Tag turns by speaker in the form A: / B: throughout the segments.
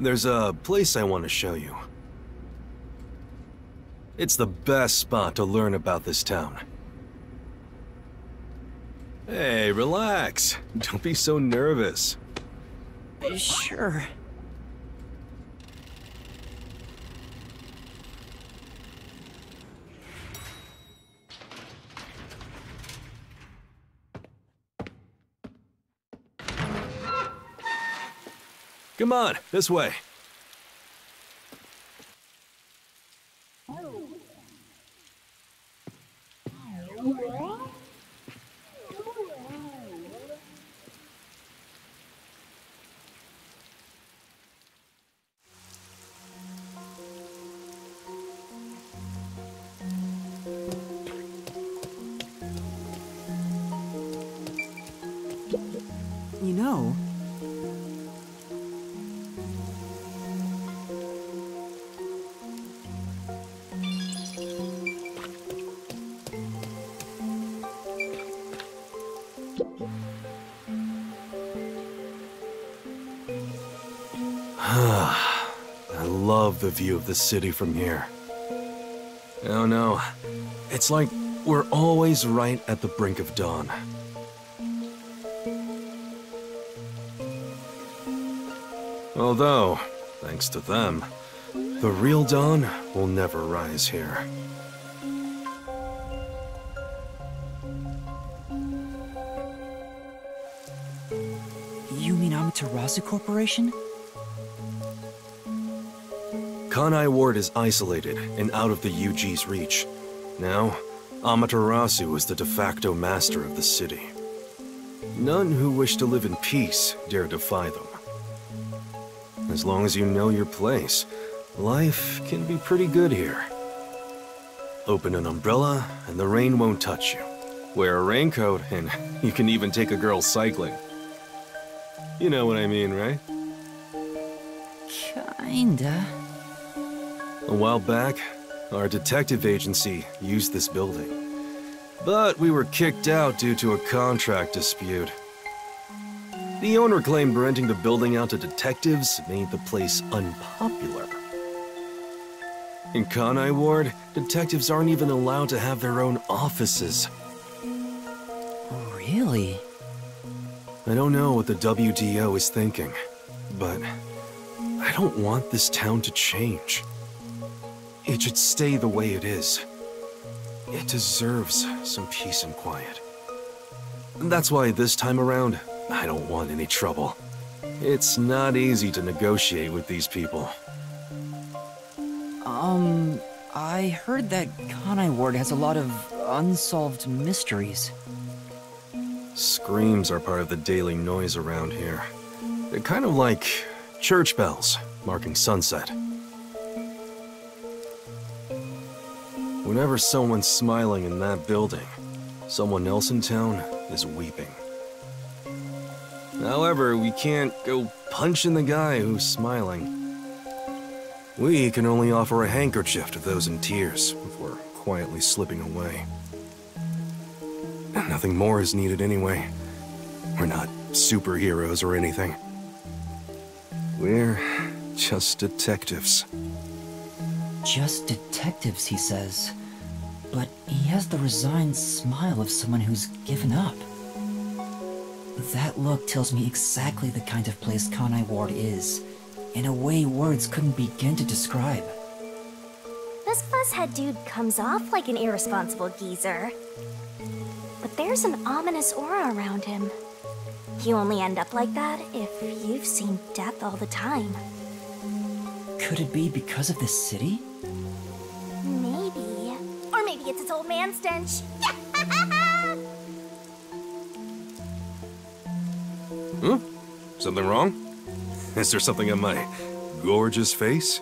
A: There's a place I want to show you. It's the best spot to learn about this town. Hey, relax. Don't be so nervous.
B: Sure.
A: Come on, this way.
B: You know,
A: I love the view of the city from here. Oh no, it's like we're always right at the brink of dawn. Although, thanks to them, the real dawn will never rise here.
B: you mean Amaterasu Corporation?
A: Kanai Ward is isolated and out of the UG's reach. Now, Amaterasu is the de facto master of the city. None who wish to live in peace dare defy them. As long as you know your place, life can be pretty good here. Open an umbrella and the rain won't touch you. Wear a raincoat and you can even take a girl cycling. You know what I mean, right?
B: Kinda.
A: A while back, our detective agency used this building. But we were kicked out due to a contract dispute. The owner claimed renting the building out to detectives made the place unpopular. In Kanai Ward, detectives aren't even allowed to have their own offices.
B: Really?
A: I don't know what the WDO is thinking, but I don't want this town to change. It should stay the way it is. It deserves some peace and quiet. That's why this time around, I don't want any trouble. It's not easy to negotiate with these people.
B: I heard that Kanai Ward has a lot of unsolved mysteries.
A: Screams are part of the daily noise around here. They're kind of like church bells marking sunset. Whenever someone's smiling in that building, someone else in town is weeping. However, we can't go punching the guy who's smiling. We can only offer a handkerchief to those in tears before quietly slipping away. Nothing more is needed anyway. We're not superheroes or anything. We're just detectives.
B: Just detectives, he says. But he has the resigned smile of someone who's given up. That look tells me exactly the kind of place Kanai Ward is, in a way words couldn't begin to describe.
C: This fuzzhead dude comes off like an irresponsible geezer. But there's an ominous aura around him. You only end up like that if you've seen death all the time.
B: Could it be because of this city?
C: Maybe. Or maybe it's its old man stench.
A: Huh? Something wrong? Is there something on my gorgeous face?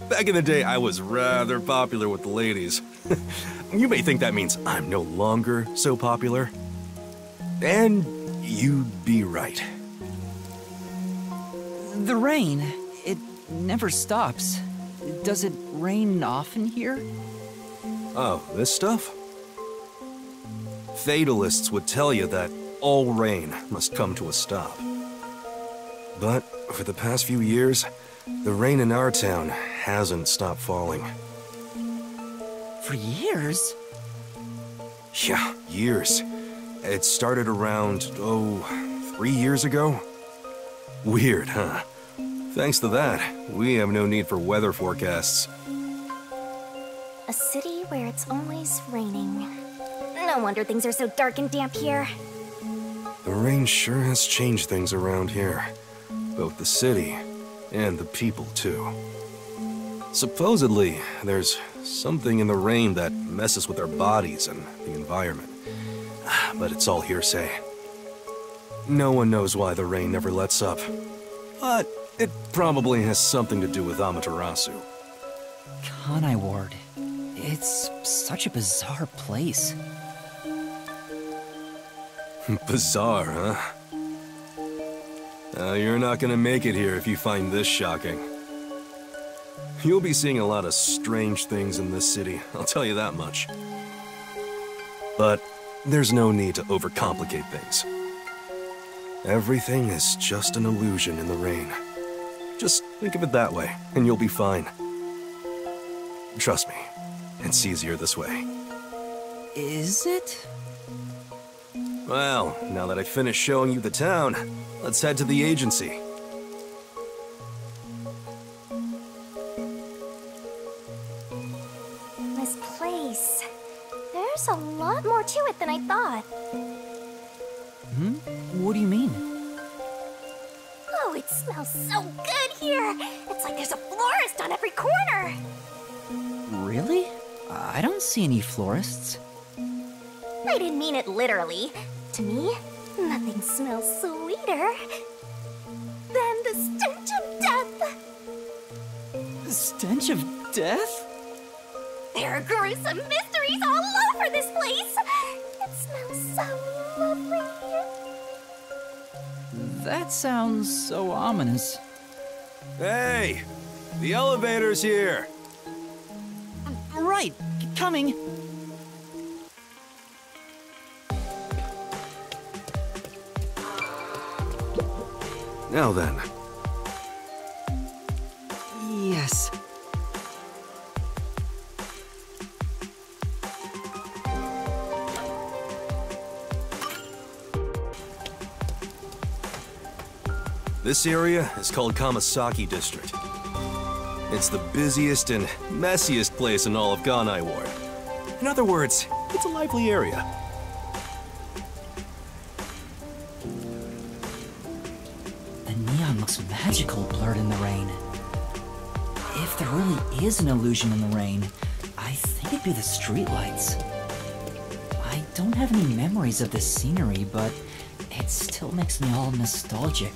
A: Back in the day, I was rather popular with the ladies. You may think that means I'm no longer so popular. And you'd be right.
B: The rain, it never stops. Does it rain often here?
A: Oh, this stuff? Fatalists would tell you that all rain must come to a stop. But for the past few years, the rain in our town hasn't stopped falling.
B: For years?
A: Yeah, years. It started around, 3 years ago? Weird, huh? Thanks to that, we have no need for weather forecasts.
C: A city where it's always raining. No wonder things are so dark and damp here.
A: The rain sure has changed things around here. Both the city and the people, too. Supposedly, there's something in the rain that messes with our bodies and the environment. But it's all hearsay. No one knows why the rain never lets up. But it probably has something to do with Amaterasu.
B: Kanai Ward. It's such a bizarre place.
A: Bizarre, huh? You're not gonna make it here if you find this shocking. You'll be seeing a lot of strange things in this city, I'll tell you that much. But there's no need to overcomplicate things. Everything is just an illusion in the rain. Just think of it that way, and you'll be fine. Trust me, it's easier this way.
B: Is it?
A: Well, now that I finished showing you the town, let's head to the agency.
C: This place... There's a lot more to it than I thought.
B: What do you mean?
C: Oh, it smells so good here! It's like there's a florist on every corner!
B: Really? I don't see any florists.
C: I didn't mean it literally. To me, nothing smells sweeter than the stench of death!
B: The stench of death?
C: There are gruesome mysteries all over this place! It smells so lovely!
B: That sounds so ominous.
A: Hey! The elevator's here!
B: Right, coming.
A: Now then.
B: Yes.
A: This area is called Kamasaki District. It's the busiest and messiest place in all of Kanai Ward. In other words, it's a lively area.
B: The neon looks magical blurred in the rain. If there really is an illusion in the rain, I think it'd be the streetlights. I don't have any memories of this scenery, but it still makes me all nostalgic.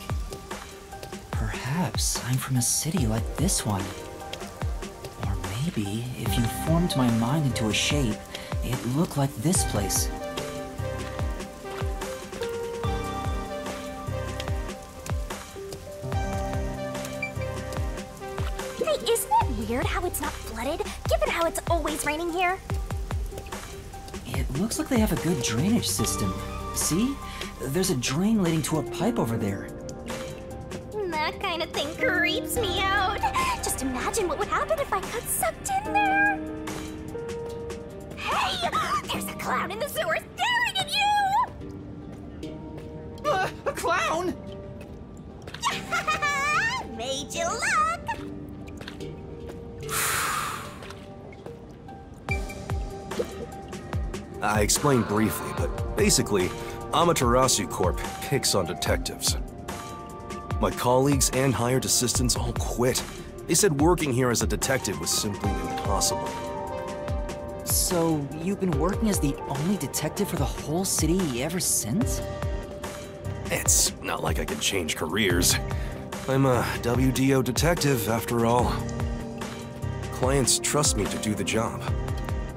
B: Perhaps I'm from a city like this one. Or maybe, if you formed my mind into a shape, it looked like this place.
C: Hey, isn't it weird how it's not flooded, given how it's always raining here?
B: It looks like they have a good drainage system. See? There's a drain leading to a pipe over there.
C: That kind of thing creeps me out. Just imagine what would happen if I got sucked in there. Hey! There's a clown in the sewer staring at you!
B: A clown?
C: Made you look!
A: I explained briefly, but basically, Amaterasu Corp picks on detectives. My colleagues and hired assistants all quit. They said working here as a detective was simply impossible.
B: So, you've been working as the only detective for the whole city ever since?
A: It's not like I could change careers. I'm a WDO detective, after all. Clients trust me to do the job.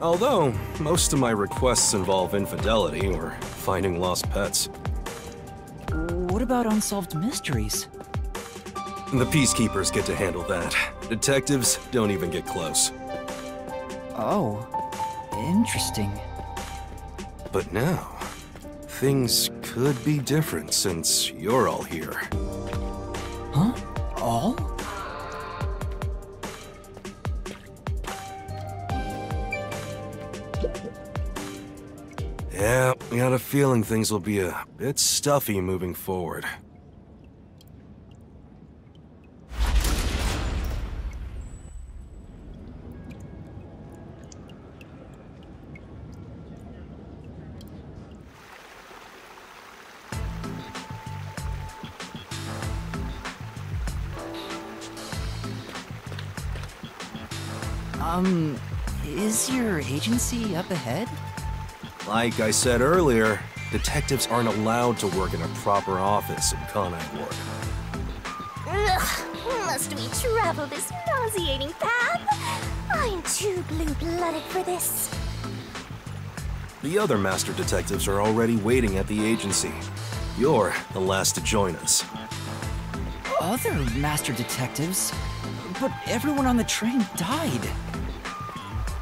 A: Although, most of my requests involve infidelity or finding lost pets.
B: What about unsolved mysteries?
A: The peacekeepers get to handle that. Detectives don't even get close.
B: Oh, interesting.
A: But now, things could be different since you're all here.
B: Huh? All?
A: Yeah, I got a feeling things will be a bit stuffy moving forward.
B: Is your agency up ahead?
A: Like I said earlier, detectives aren't allowed to work in a proper office in Kanai Ward.
C: Ugh, must we travel this nauseating path? I'm too blue-blooded for this.
A: The other master detectives are already waiting at the agency. You're the last to join us.
B: Other master detectives? But everyone on the train died.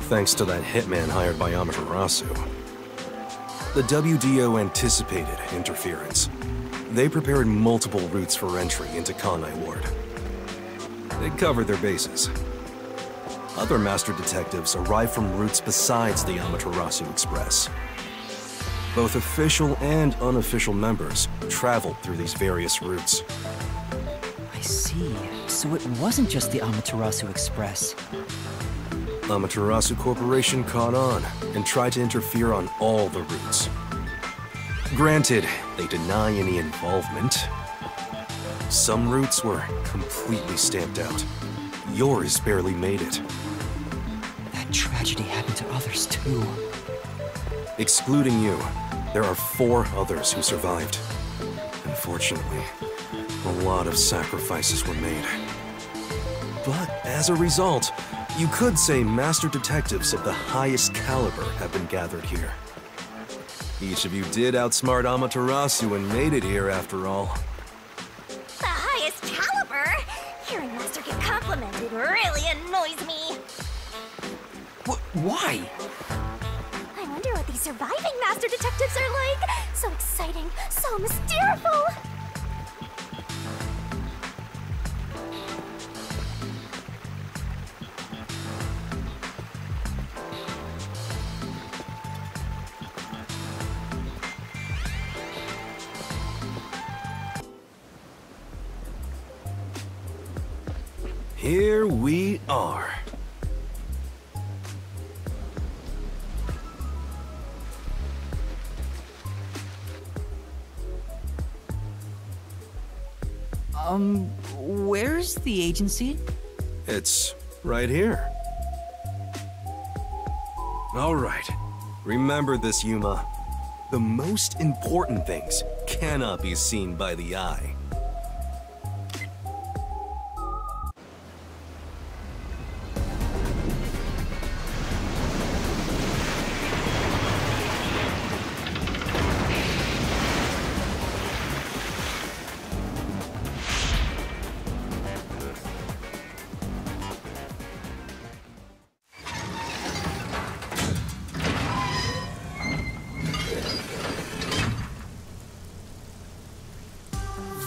A: Thanks to that hitman hired by Amaterasu. The WDO anticipated interference. They prepared multiple routes for entry into Kanai Ward. They covered their bases. Other master detectives arrived from routes besides the Amaterasu Express. Both official and unofficial members traveled through these various routes.
B: I see. So it wasn't just the Amaterasu Express.
A: Amaterasu Corporation caught on and tried to interfere on all the routes. Granted, they deny any involvement. Some routes were completely stamped out. Yours barely made it.
B: That tragedy happened to others too.
A: Excluding you, there are 4 others who survived. Unfortunately, a lot of sacrifices were made. But as a result, you could say master detectives of the highest caliber have been gathered here. Each of you did outsmart Amaterasu and made it here after all.
C: The highest caliber? Hearing Master get complimented really annoys me.
B: Why?
C: I wonder what these surviving master detectives are like. So exciting, so mysterious.
A: Here we are.
B: Where's the agency?
A: It's right here. All right. Remember this, Yuma. The most important things cannot be seen by the eye.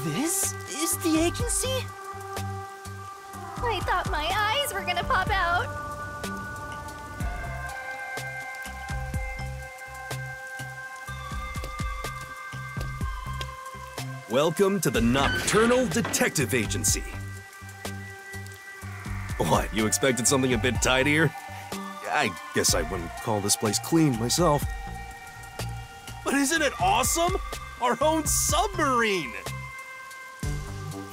B: This is the agency?
C: I thought my eyes were gonna pop out.
A: Welcome to the Nocturnal Detective Agency. What, you expected something a bit tidier? I guess I wouldn't call this place clean myself. But isn't it awesome? Our own submarine!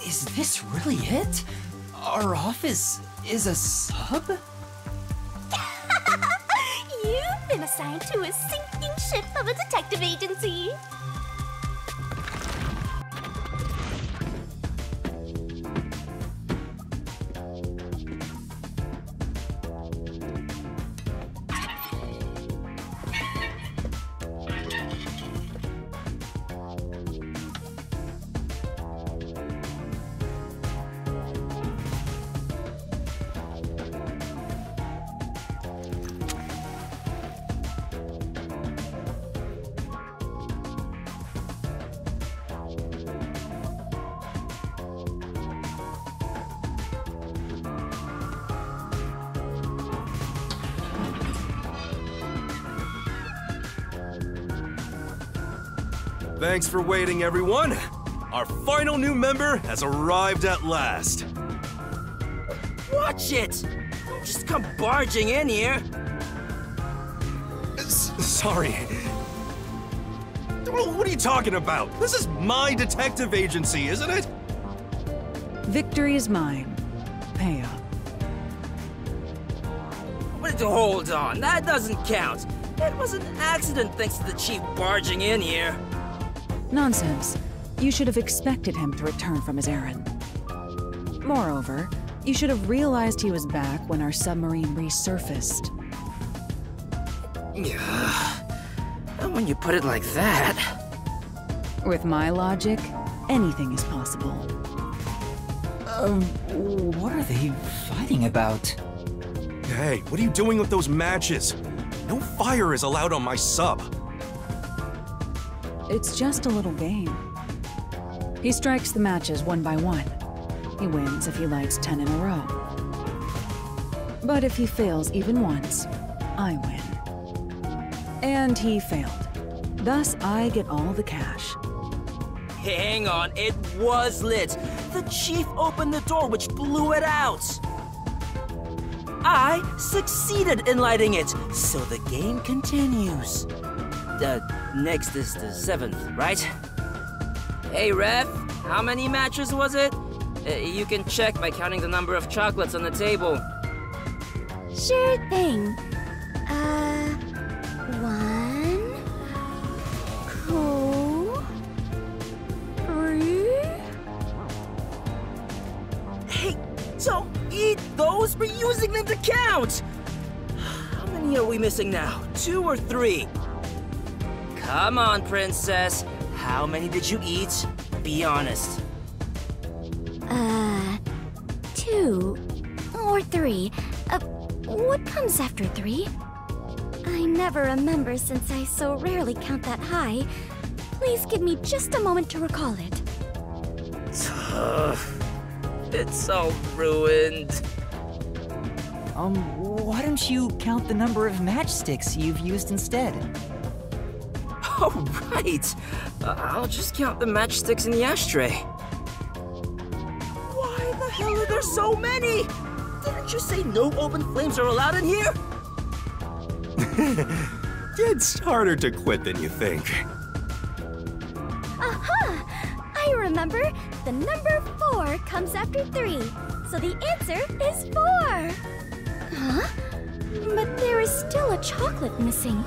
B: Is this really it? Our office is a sub?
C: You've been assigned to a sinking ship of a detective agency.
A: Thanks for waiting, everyone. Our final new member has arrived at last.
D: Watch it! Don't just come barging in here.
A: Sorry. What are you talking about? This is my detective agency, isn't it?
E: Victory is mine. Pay up.
D: But hold on, that doesn't count. It was an accident thanks to the chief barging in here.
E: Nonsense. You should have expected him to return from his errand. Moreover, you should have realized he was back when our submarine resurfaced.
D: When you put it like that...
E: With my logic, anything is possible.
B: What are they fighting about?
A: Hey, what are you doing with those matches? No fire is allowed on my sub.
E: It's just a little game. He strikes the matches one by one. He wins if he lights 10 in a row. But if he fails even once, I win. And he failed. Thus, I get all the cash.
D: Hang on, it was lit. The chief opened the door, which blew it out. I succeeded in lighting it, so the game continues. Next is the 7th, right? Hey, Ref, how many matches was it? You can check by counting the number of chocolates on the table.
C: Sure thing. 1, 2, 3.
D: Hey, don't eat those! We're using them to count! How many are we missing now? 2 or 3? Come on, princess. How many did you eat? Be honest.
C: 2 or 3. What comes after 3? I never remember since I so rarely count that high. Please give me just a moment to recall it.
D: It's all ruined.
B: Why don't you count the number of matchsticks you've used instead?
D: Oh, right. I'll just count the matchsticks in the ashtray. Why the hell are there so many? Didn't you say no open flames are allowed in here?
A: It's harder to quit than you think.
C: Aha! I remember. The number 4 comes after 3. So the answer is 4. Huh? But there is still a chocolate missing.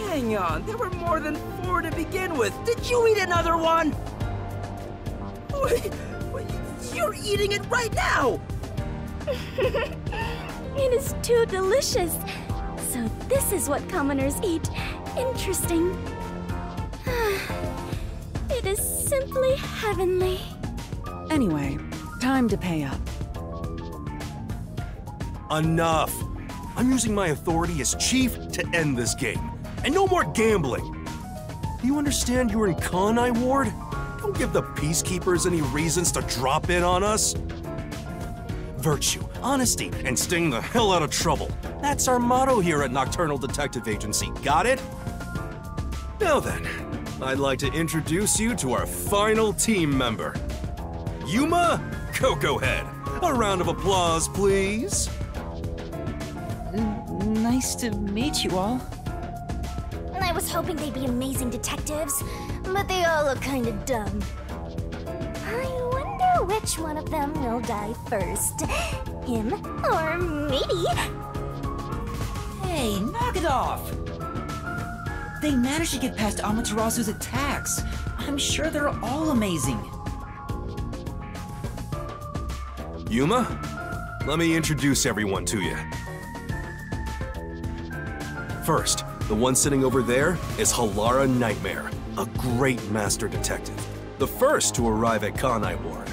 D: Hang on, there were more than 4 to begin with. Did you eat another one? Wait, you're eating it right now!
C: It is too delicious. So this is what commoners eat. Interesting. It is simply heavenly.
E: Anyway, time to pay up.
A: Enough! I'm using my authority as chief to end this game. And no more gambling! Do you understand you're in Kanai Ward? Don't give the peacekeepers any reasons to drop in on us. Virtue, honesty, and staying the hell out of trouble. That's our motto here at Nocturnal Detective Agency, got it? Now then, I'd like to introduce you to our final team member. Yuma Cocoa Head. A round of applause, please.
B: Nice to meet you all.
C: I was hoping they'd be amazing detectives, but they all look kind of dumb. I wonder which one of them will die first. Him or me?
B: Hey, knock it off! They managed to get past Amaterasu's attacks. I'm sure they're all amazing.
A: Yuma, let me introduce everyone to you. First, the one sitting over there is Halara Nightmare, a great master detective. The first to arrive at Kanai Ward.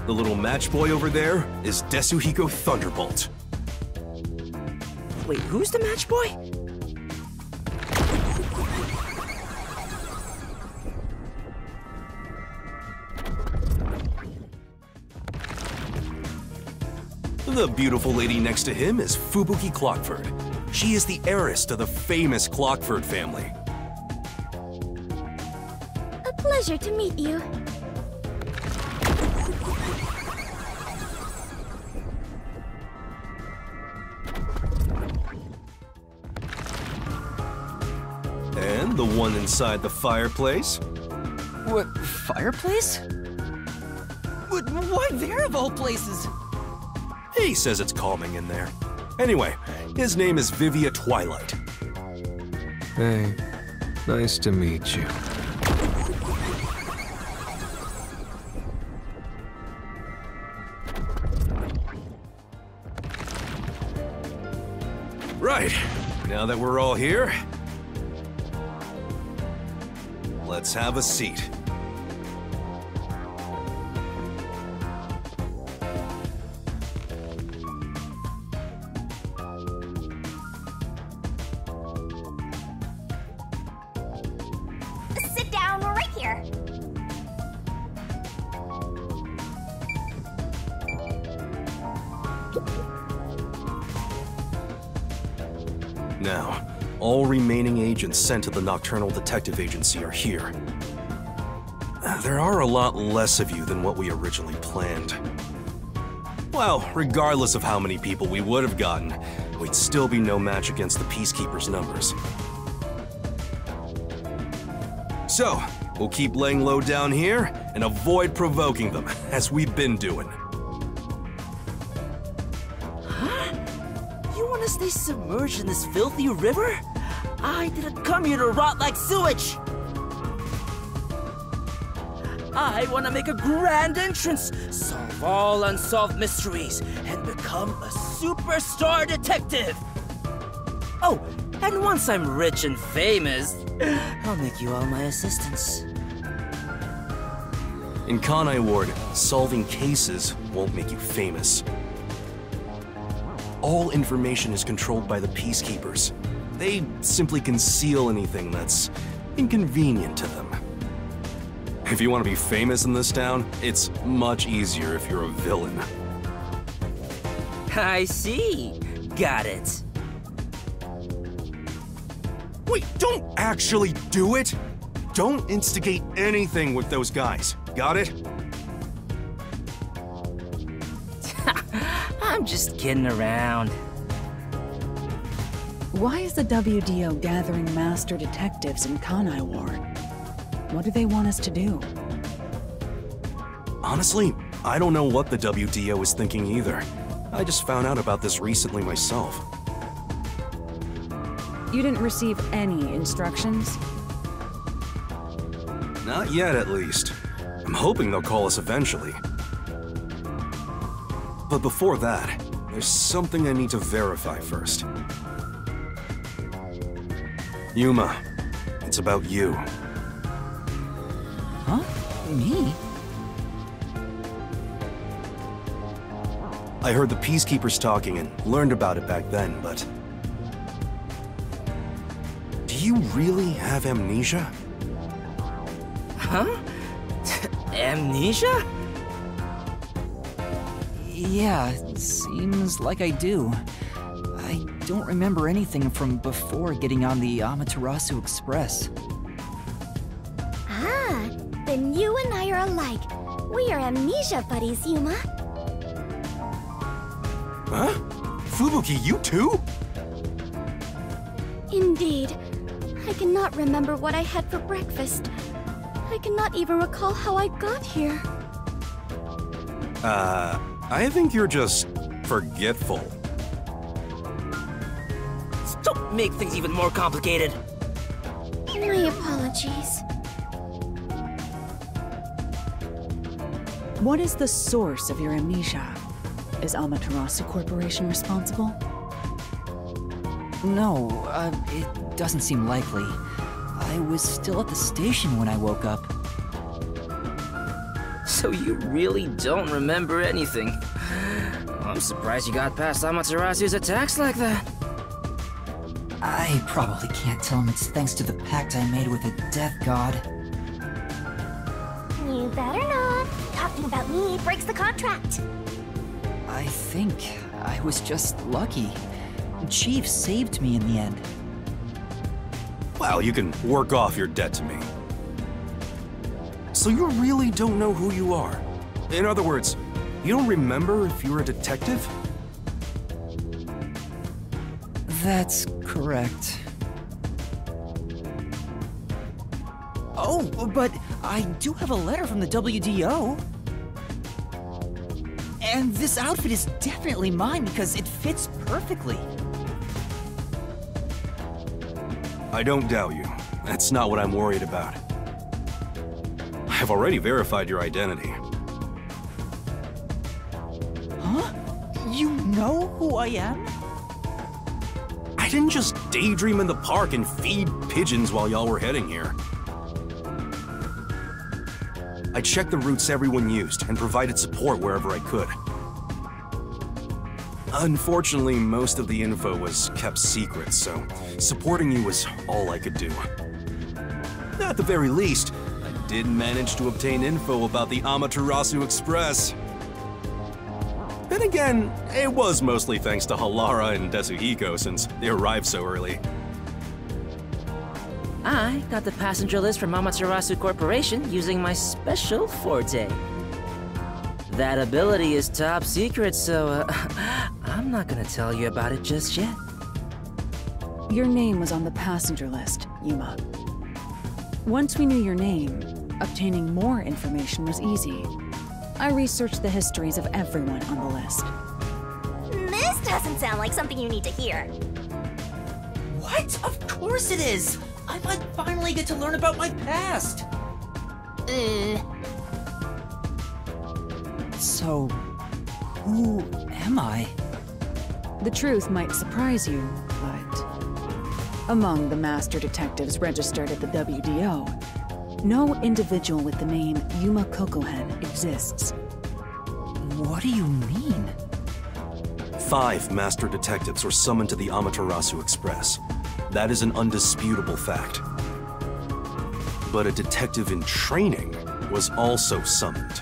A: The little match boy over there is Desuhiko Thunderbolt.
D: Wait, who's the match boy?
A: The beautiful lady next to him is Fubuki Clockford. She is the heiress to the famous Clockford family.
C: A pleasure to meet you.
A: And the one inside the fireplace?
B: What, fireplace? Why there of all places?
A: He says it's calming in there. Anyway, his name is Vivia Twilight.
F: Hey, nice to meet you.
A: Right, now that we're all here, let's have a seat.
C: Sit down right here.
A: Now, all remaining agents sent to the Nocturnal Detective Agency are here. There are a lot less of you than what we originally planned. Well, regardless of how many people we would have gotten, we'd still be no match against the Peacekeepers' numbers. So, we'll keep laying low down here and avoid provoking them, as we've been doing.
D: You want to stay submerged in this filthy river? I didn't come here to rot like sewage! I want to make a grand entrance, solve all unsolved mysteries, and become a superstar detective! Oh, and once I'm rich and famous, I'll make you all my assistants.
A: In Kanai Ward, solving cases won't make you famous. All information is controlled by the Peacekeepers. They simply conceal anything that's inconvenient to them. If you want to be famous in this town, it's much easier if you're a villain.
D: I see. Got it.
A: Wait, don't actually do it! Don't instigate anything with those guys. Got it?
D: I'm just kidding around.
E: Why is the WDO gathering master detectives in Kanai Ward? What do they want us to do?
A: Honestly, I don't know what the WDO is thinking either. I just found out about this recently myself.
E: You didn't receive any instructions?
A: Not yet, at least. I'm hoping they'll call us eventually. But before that, there's something I need to verify first. Yuma, it's about you.
B: Huh? Me?
A: I heard the Peacekeepers talking and learned about it back then, but... Do you really have amnesia?
D: Huh? Amnesia?
B: Yeah, seems like I do. I don't remember anything from before getting on the Amaterasu Express.
C: Ah, then you and I are alike. We are amnesia buddies, Yuma.
A: Huh? Fubuki, you too?
C: Indeed. I cannot remember what I had for breakfast. I cannot even recall how I got here.
A: I think you're just forgetful.
D: Don't make things even more complicated.
C: My apologies.
E: What is the source of your amnesia? Is Amaterasu Corporation responsible?
B: No, it doesn't seem likely. I was still at the station when I woke up.
D: So you really don't remember anything. I'm surprised you got past Amaterasu's attacks like that.
B: I probably can't tell him it's thanks to the pact I made with the death god.
C: You better not. Talking about me breaks the contract.
B: I think I was just lucky. Chief saved me in the end.
A: Well, you can work off your debt to me. So you really don't know who you are? In other words, you don't remember if you're a detective?
B: That's correct. Oh, but I do have a letter from the WDO. And this outfit is definitely mine because it fits perfectly.
A: I don't doubt you. That's not what I'm worried about. I've already verified your identity.
B: Huh? You know who I am?
A: I didn't just daydream in the park and feed pigeons while y'all were heading here. I checked the routes everyone used and provided support wherever I could. Unfortunately, most of the info was kept secret, so supporting you was all I could do. At the very least, I did manage to obtain info about the Amaterasu Express. Then again, it was mostly thanks to Halara and Desuhiko since they arrived so early.
D: I got the passenger list from Amaterasu Corporation using my special forte. That ability is top secret, so I'm not gonna tell you about it just yet.
E: Your name was on the passenger list, Yuma. Once we knew your name, obtaining more information was easy. I researched the histories of everyone on the list.
C: This doesn't sound like something you need to hear.
B: What? Of course it is! I might finally get to learn about my past! So, who am I?
E: The truth might surprise you, but among the master detectives registered at the WDO, no individual with the name Yuma Kokohen exists.
B: What do you mean?
A: 5 master detectives were summoned to the Amaterasu Express. That is an undisputable fact. But a detective in training was also summoned.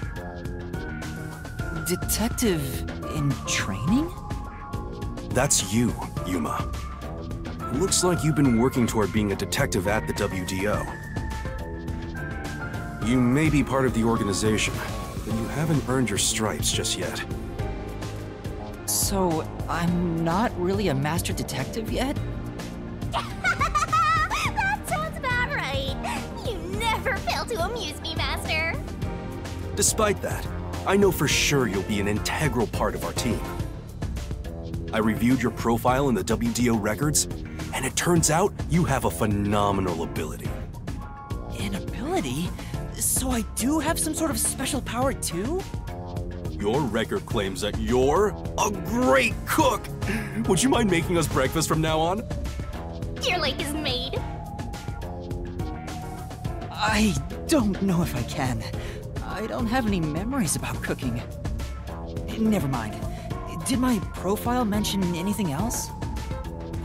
B: Detective in training?
A: That's you, Yuma. Looks like you've been working toward being a detective at the WDO. You may be part of the organization, but you haven't earned your stripes just yet.
B: So, I'm not really a master detective yet?
C: That sounds about right. You never fail to amuse me, Master.
A: Despite that, I know for sure you'll be an integral part of our team. I reviewed your profile in the WDO records, and it turns out you have a phenomenal ability.
B: An ability? So I do have some sort of special power too?
A: Your record claims that you're a great cook! Would you mind making us breakfast from now on?
C: Your lake is made.
B: I don't know if I can. I don't have any memories about cooking. Never mind. Did my profile mention anything else?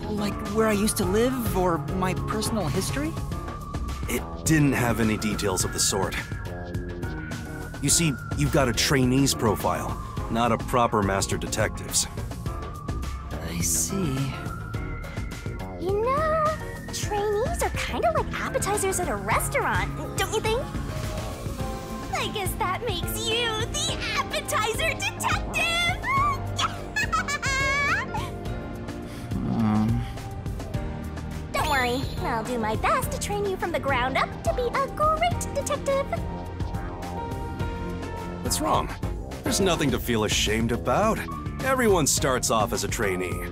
B: Like where I used to live or my personal history?
A: It didn't have any details of the sort. You see, you've got a trainee's profile, not a proper master detective's.
B: I see.
C: You know, trainees are kind of like appetizers at a restaurant, don't you think? I guess that makes you the appetizer detective! Don't worry, I'll do my best to train you from the ground up to be a great detective.
A: What's wrong? There's nothing to feel ashamed about. Everyone starts off as a trainee.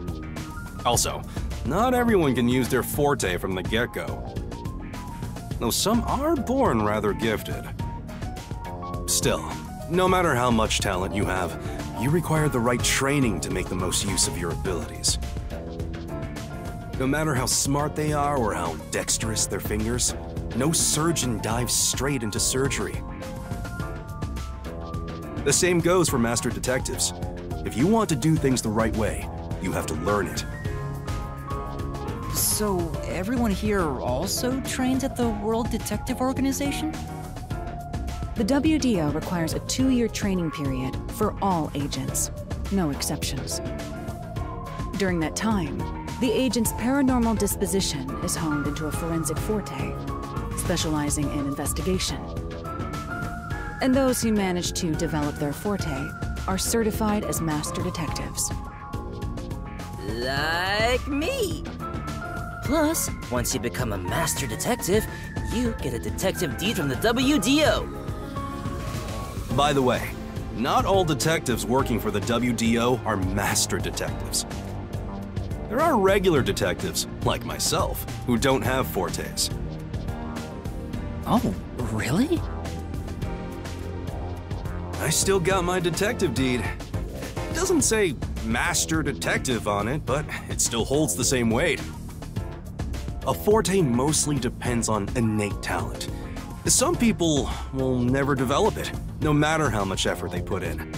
A: Also, not everyone can use their forte from the get-go. Though some are born rather gifted. Still, no matter how much talent you have, you require the right training to make the most use of your abilities. No matter how smart they are or how dexterous their fingers, no surgeon dives straight into surgery. The same goes for master detectives. If you want to do things the right way, you have to learn it.
B: So everyone here also trains at the World Detective Organization?
E: The WDO requires a 2-year training period for all agents. no exceptions. During that time, the agent's paranormal disposition is honed into a forensic forte, specializing in investigation. And those who manage to develop their forte are certified as master detectives.
D: Like me. Plus, once you become a master detective, you get a detective deed from the WDO.
A: By the way, not all detectives working for the WDO are master detectives. There are regular detectives, like myself, who don't have fortes.
B: Oh, really?
A: I still got my detective deed. It doesn't say master detective on it, but it still holds the same weight. A forte mostly depends on innate talent. Some people will never develop it, no matter how much effort they put in.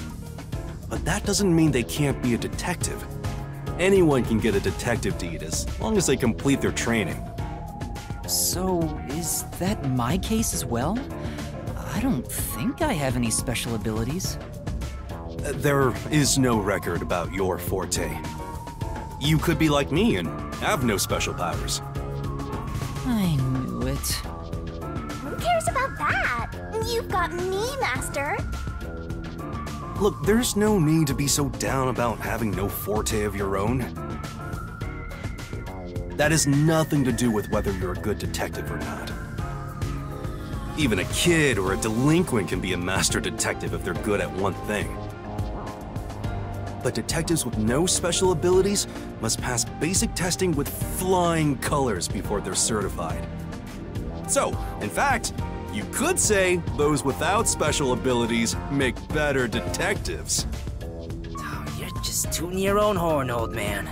A: But that doesn't mean they can't be a detective. Anyone can get a detective deed as long as they complete their training.
B: So, is that my case as well? I don't think I have any special abilities.
A: There is no record about your forte. You could be like me and have no special powers.
B: I knew it.
C: Who cares about that? You've got me, Master.
A: Look, there's no need to be so down about having no forte of your own. That has nothing to do with whether you're a good detective or not. Even a kid or a delinquent can be a master detective if they're good at one thing. But detectives with no special abilities must pass basic testing with flying colors before they're certified. So, in fact, you could say those without special abilities make better detectives.
D: Oh, you're just tooting your own horn, old man.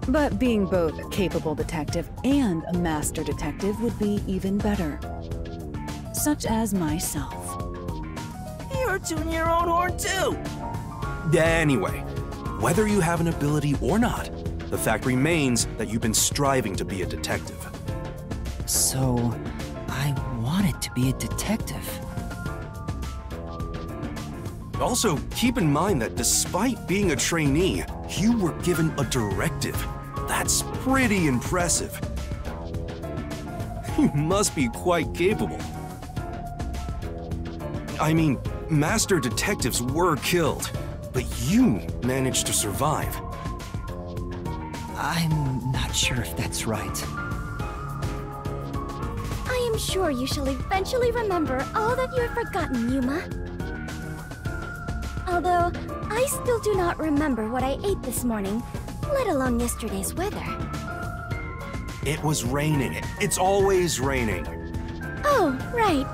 E: But being both a capable detective and a master detective would be even better. Such as myself.
D: You're tooting your own horn, too.
A: Anyway, whether you have an ability or not, the fact remains that you've been striving to be a detective.
B: So, I wanted to be a detective.
A: Also, keep in mind that despite being a trainee, you were given a directive. That's pretty impressive. You must be quite capable. I mean, master detectives were killed, but you managed to survive.
B: I'm not sure if that's right.
C: I am sure you shall eventually remember all that you have forgotten, Yuma. Although, I still do not remember what I ate this morning, let alone yesterday's weather.
A: It was raining. It's always raining.
C: Oh, right.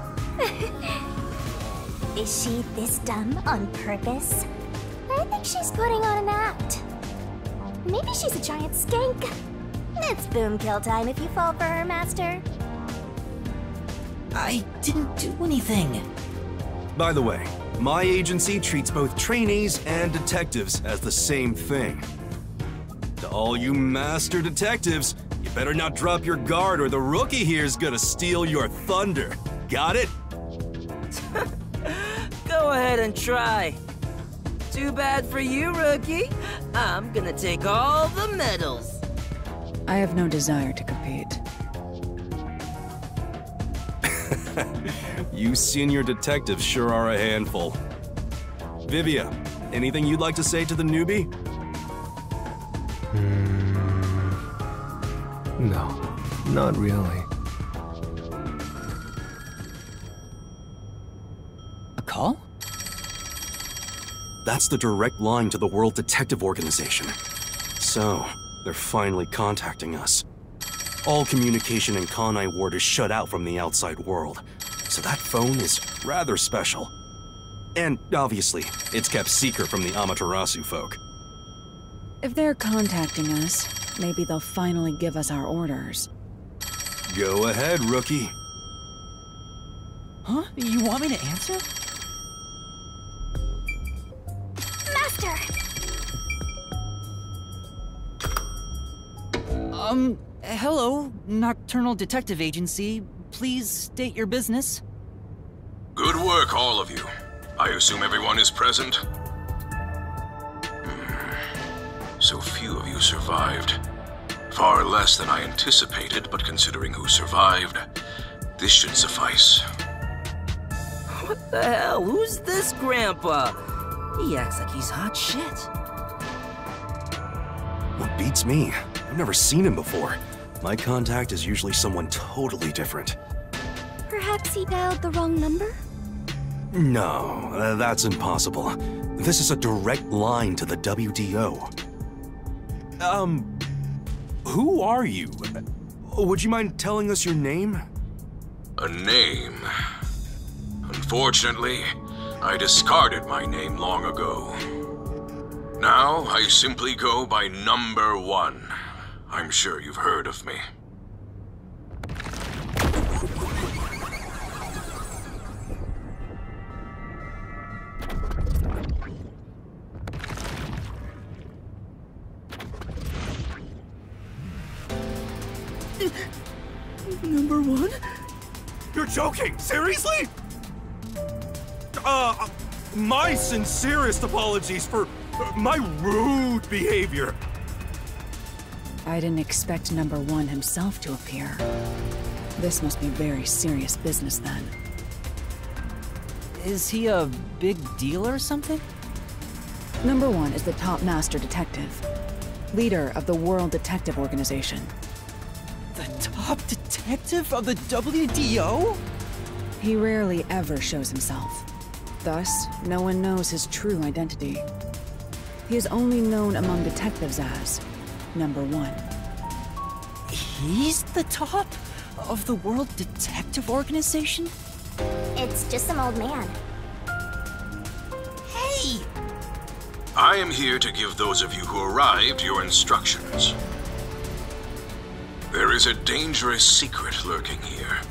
C: Is she this dumb on purpose? I think she's putting on an act. Maybe she's a giant skank. It's boom kill time if you fall for her, Master.
B: I didn't do anything.
A: By the way, my agency treats both trainees and detectives as the same thing. To all you master detectives, you better not drop your guard or the rookie here's gonna steal your thunder. Got it?
D: Go ahead and try. Too bad for you, rookie. I'm gonna take all the medals.
E: I have no desire to compete.
A: You senior detectives sure are a handful. Vivia, anything you'd like to say to the newbie?
F: No, not really.
B: A call?
A: That's the direct line to the World Detective Organization. So, they're finally contacting us. All communication in Kanai Ward is shut out from the outside world, so that phone is rather special. And obviously, it's kept secret from the Amaterasu folk.
E: If they're contacting us, maybe they'll finally give us our orders.
A: Go ahead, rookie.
B: Huh? You want me to answer?
C: Master!
B: Hello, Nocturnal Detective Agency. Please state your business.
G: Good work, all of you. I assume everyone is present? So few of you survived. Far less than I anticipated, but considering who survived, this should suffice.
D: What the hell? Who's this grandpa? He acts like he's hot shit.
A: What beats me? I've never seen him before. My contact is usually someone totally different.
C: Perhaps he dialed the wrong number?
A: No, that's impossible. This is a direct line to the WDO. Who are you? Would you mind telling us your name?
G: A name? Unfortunately, I discarded my name long ago. Now, I simply go by Number 1. I'm sure you've heard of me.
D: Number 1?
A: You're joking! Seriously? My sincerest apologies for my rude behavior.
E: I didn't expect number 1 himself to appear. This must be very serious business then.
B: Is he a big deal or something?
E: Number 1 is the top master detective, leader of the World Detective Organization.
B: The top detective of the WDO?
E: He rarely ever shows himself. Thus, no one knows his true identity. He is only known among detectives as Number 1.
B: He's the top of the World Detective Organization?
C: It's just some old man.
B: Hey!
G: I am here to give those of you who arrived your instructions. There is a dangerous secret lurking here,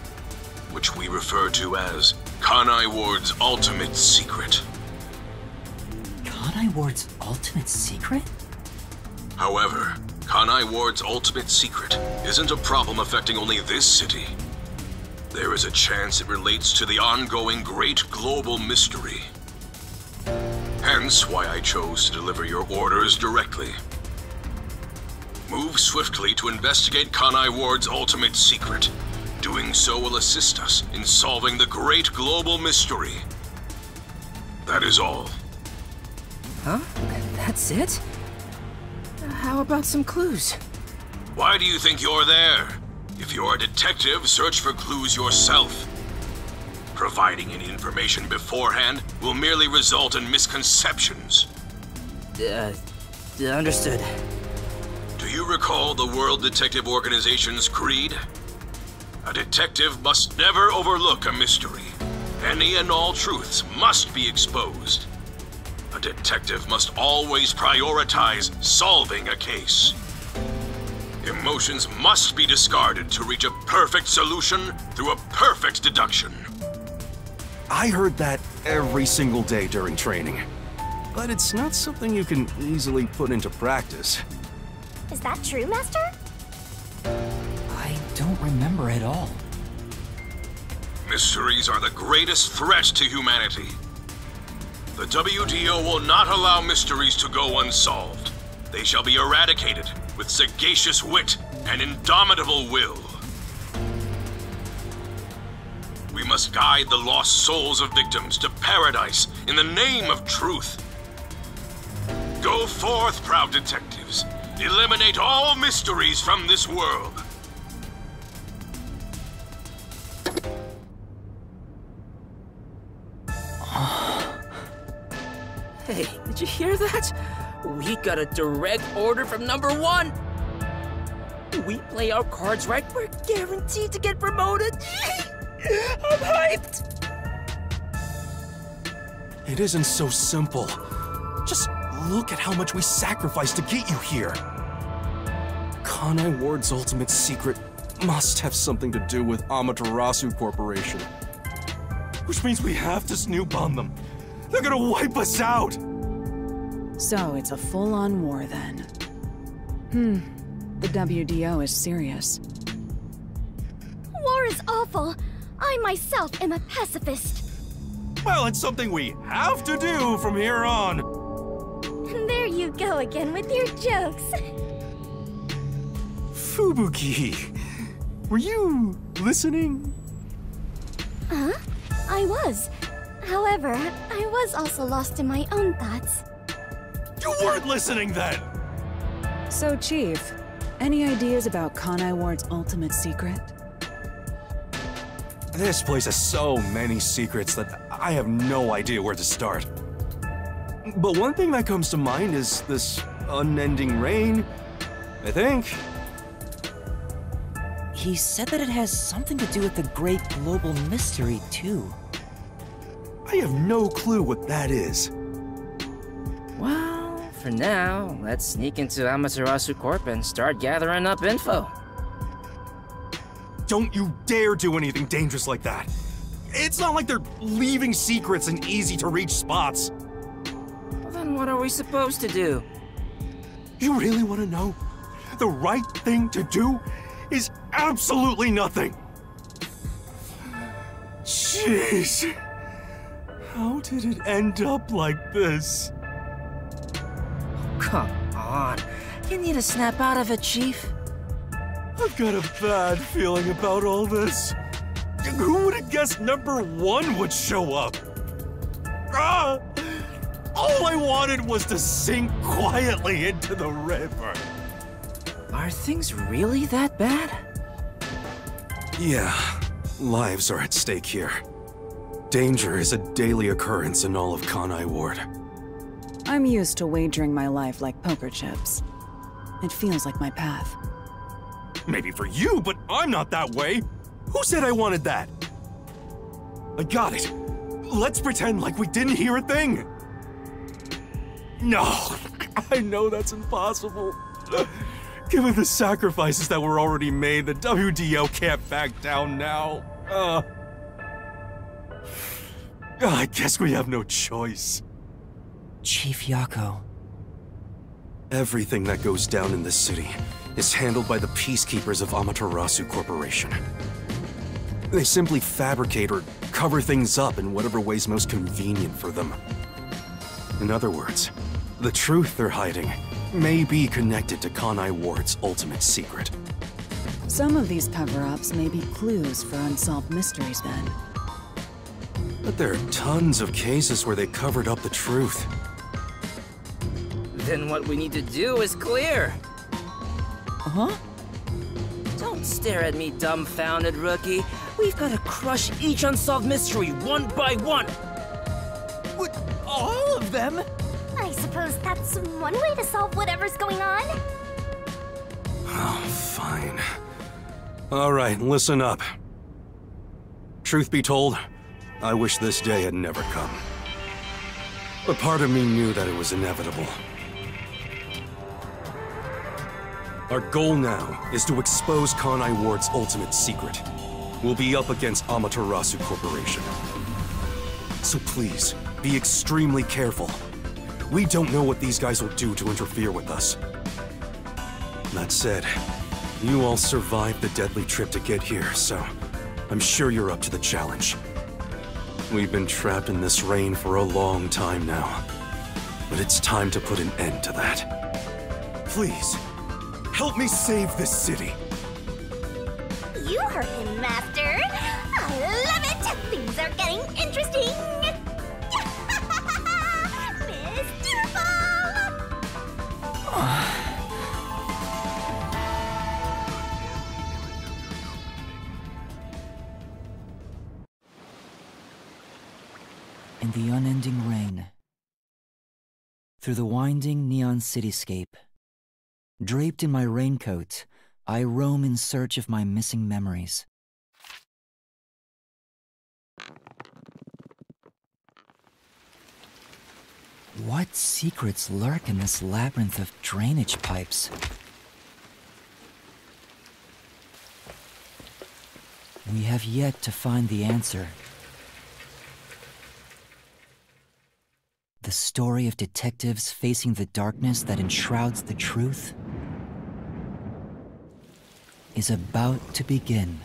G: which we refer to as Kanai Ward's ultimate secret.
B: Kanai Ward's ultimate secret?
G: However, Kanai Ward's ultimate secret isn't a problem affecting only this city. There is a chance it relates to the ongoing great global mystery. Hence why I chose to deliver your orders directly. Move swiftly to investigate Kanai Ward's ultimate secret. Doing so will assist us in solving the great global mystery. That is all.
D: Huh? That's it? How about some clues?
G: Why do you think you're there? If you're a detective, search for clues yourself. Providing any information beforehand will merely result in misconceptions.
D: Understood.
G: Do you recall the World Detective Organization's creed? A detective must never overlook a mystery. Any and all truths must be exposed. A detective must always prioritize solving a case. Emotions must be discarded to reach a perfect solution through a perfect deduction.
A: I heard that every single day during training. But it's not something you can easily put into practice.
C: Is that true, Master?
B: I don't remember at all.
G: Mysteries are the greatest threat to humanity. The WDO will not allow mysteries to go unsolved. They shall be eradicated with sagacious wit and indomitable will. We must guide the lost souls of victims to paradise in the name of truth. Go forth, proud detectives. Eliminate all mysteries from this world.
D: Hey, did you hear that? We got a direct order from Number 1. We play our cards right, we're guaranteed to get promoted. I'm hyped.
A: It isn't so simple. Just look at how much we sacrificed to get you here. Kanai Ward's ultimate secret must have something to do with Amaterasu Corporation. Which means we have to snoop on them. They're gonna wipe us out!
E: So it's a full-on war then. The WDO is serious.
C: War is awful. I myself am a pacifist.
A: Well, it's something we have to do from here on.
C: There you you go again with your jokes.
A: Fubuki, were you listening?
C: Huh? I was. However, I was also lost in my own thoughts.
A: You weren't listening then!
E: So, Chief, any ideas about Kanai Ward's ultimate secret?
A: This place has so many secrets that I have no idea where to start. But one thing that comes to mind is this unending rain, I think.
B: He said that it has something to do with the great global mystery, too.
A: I have no clue what that is.
D: Well, for now, let's sneak into Amaterasu Corp and start gathering up info.
A: Don't you dare do anything dangerous like that. It's not like they're leaving secrets in easy-to-reach spots.
D: Well, then what are we supposed to do?
A: You really want to know? The right thing to do is absolutely nothing. Jeez. How did it end up like this?
D: Come on. You need to snap out of it, Chief.
A: I've got a bad feeling about all this. Who would have guessed number 1 would show up? Ah! All I wanted was to sink quietly into the river.
D: Are things really that bad?
A: Yeah, lives are at stake here. Danger is a daily occurrence in all of Kanai Ward.
E: I'm used to wagering my life like poker chips. It feels like my path.
A: Maybe for you, but I'm not that way. Who said I wanted that? I got it. Let's pretend like we didn't hear a thing. No, I know that's impossible. Given the sacrifices that were already made, the WDO can't back down now. I guess we have no choice.
B: Chief Yako.
A: Everything that goes down in this city is handled by the peacekeepers of Amaterasu Corporation. They simply fabricate or cover things up in whatever way's most convenient for them. In other words, the truth they're hiding may be connected to Kanai Ward's ultimate secret.
E: Some of these cover-ups may be clues for unsolved mysteries, then.
A: But there are tons of cases where they covered up the truth.
D: Then what we need to do is clear.
B: Huh?
D: Don't stare at me, dumbfounded rookie. We've got to crush each unsolved mystery one by one.
B: What? All of them?
C: I suppose that's one way to solve whatever's going on.
A: Oh, fine. All right, listen up. Truth be told, I wish this day had never come. But part of me knew that it was inevitable. Our goal now is to expose Kanai Ward's ultimate secret. We'll be up against Amaterasu Corporation. So please, be extremely careful. We don't know what these guys will do to interfere with us. That said, you all survived the deadly trip to get here, so I'm sure you're up to the challenge. We've been trapped in this rain for a long time now, but it's time to put an end to that. Please, help me save this city.
C: You heard him, Master. I love it. Things are getting interesting.
B: In the unending rain, through the winding neon cityscape, draped in my raincoat, I roam in search of my missing memories. What secrets lurk in this labyrinth of drainage pipes? We have yet to find the answer. The story of detectives facing the darkness that enshrouds the truth is about to begin.